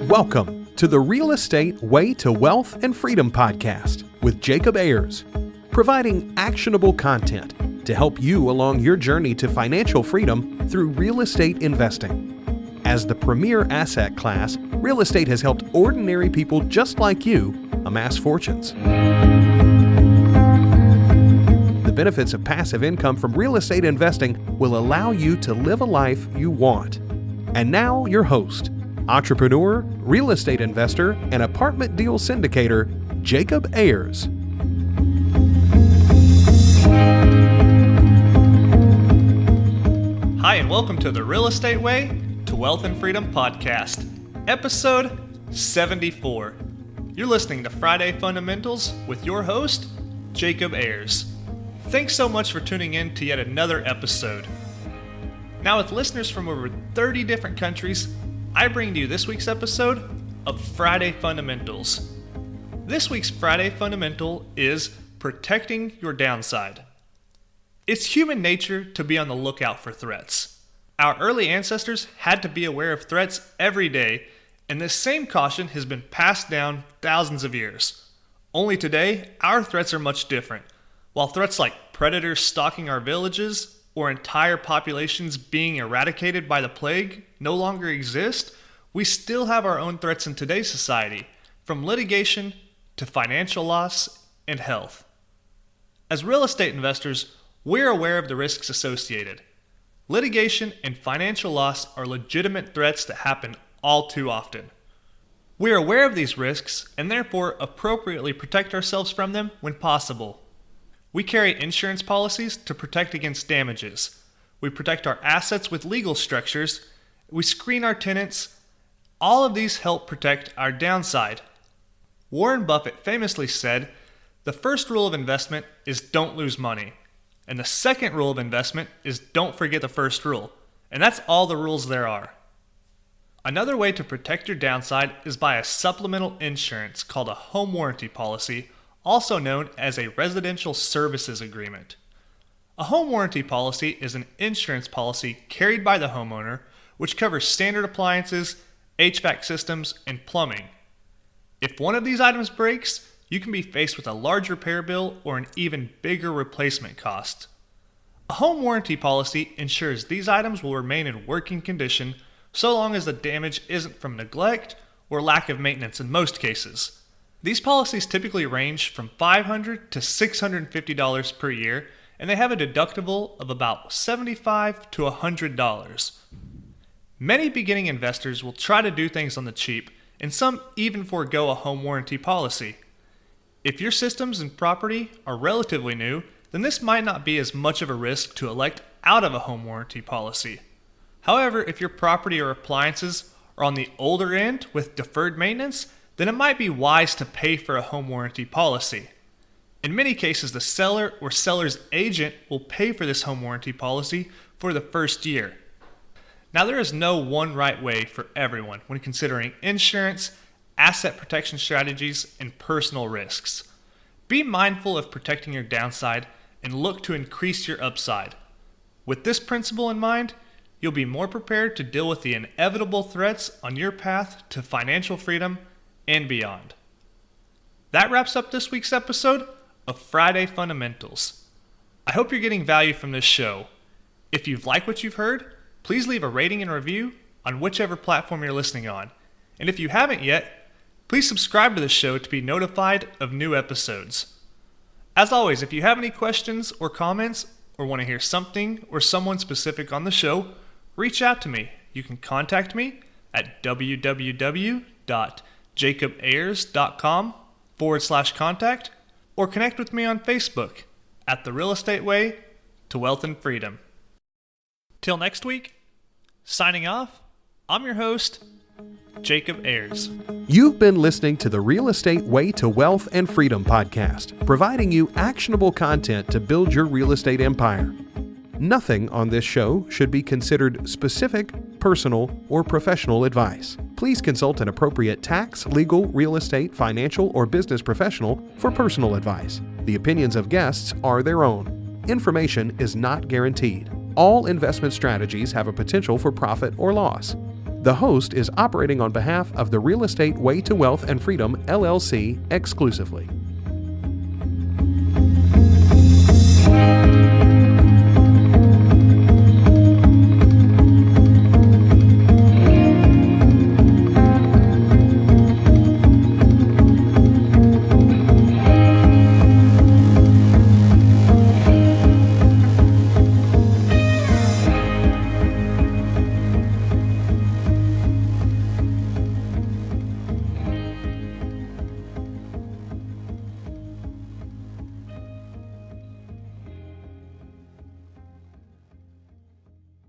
Welcome to the Real Estate Way to Wealth and Freedom podcast with Jacob Ayers, providing actionable content to help you along your journey to financial freedom through real estate investing. As the premier asset class, real estate has helped ordinary people just like you amass fortunes. The benefits of passive income from real estate investing will allow you to live a life you want. And now your host, entrepreneur, real estate investor, and apartment deal syndicator, Jacob Ayers. Hi, and welcome to the Real Estate Way to Wealth and Freedom podcast, episode 74. You're listening to Friday Fundamentals with your host, Jacob Ayers. Thanks so much for tuning in to yet another episode. Now, with listeners from over 30 different countries, I bring to you this week's episode of Friday Fundamentals. This week's Friday Fundamental is protecting your downside. It's human nature to be on the lookout for threats. Our early ancestors had to be aware of threats every day, and this same caution has been passed down thousands of years. Only today, our threats are much different. While threats like predators stalking our villages or entire populations being eradicated by the plague no longer exist, we still have our own threats in today's society, from litigation to financial loss and health. As real estate investors, we're aware of the risks associated. Litigation and financial loss are legitimate threats that happen all too often. We're aware of these risks and therefore appropriately protect ourselves from them when possible. We carry insurance policies to protect against damages. We protect our assets with legal structures. We screen our tenants. All of these help protect our downside. Warren Buffett famously said, "The first rule of investment is don't lose money. And the second rule of investment is don't forget the first rule." And that's all the rules there are. Another way to protect your downside is by a supplemental insurance called a home warranty policy, also known as a residential services agreement. A home warranty policy is an insurance policy carried by the homeowner which covers standard appliances, HVAC systems, and plumbing. If one of these items breaks, you can be faced with a large repair bill or an even bigger replacement cost. A home warranty policy ensures these items will remain in working condition so long as the damage isn't from neglect or lack of maintenance in most cases. These policies typically range from $500 to $650 per year, and they have a deductible of about $75 to $100. Many beginning investors will try to do things on the cheap, and some even forego a home warranty policy. If your systems and property are relatively new, then this might not be as much of a risk to elect out of a home warranty policy. However, if your property or appliances are on the older end with deferred maintenance, then it might be wise to pay for a home warranty policy. In many cases, the seller or seller's agent will pay for this home warranty policy for the first year. Now, there is no one right way for everyone when considering insurance, asset protection strategies, and personal risks. Be mindful of protecting your downside and look to increase your upside. With this principle in mind, you'll be more prepared to deal with the inevitable threats on your path to financial freedom and beyond. That wraps up this week's episode of Friday Fundamentals. I hope you're getting value from this show. If you've liked what you've heard, please leave a rating and review on whichever platform you're listening on. And if you haven't yet, please subscribe to the show to be notified of new episodes. As always, if you have any questions or comments or want to hear something or someone specific on the show, reach out to me. You can contact me at www.jacobayers.com/contact or connect with me on Facebook at The Real Estate Way to Wealth and Freedom. Till next week, signing off, I'm your host, Jacob Ayers. You've been listening to the Real Estate Way to Wealth and Freedom podcast, providing you actionable content to build your real estate empire. Nothing on this show should be considered specific, personal, or professional advice. Please consult an appropriate tax, legal, real estate, financial, or business professional for personal advice. The opinions of guests are their own. Information is not guaranteed. All investment strategies have a potential for profit or loss. The host is operating on behalf of the Real Estate Way to Wealth and Freedom, LLC, exclusively.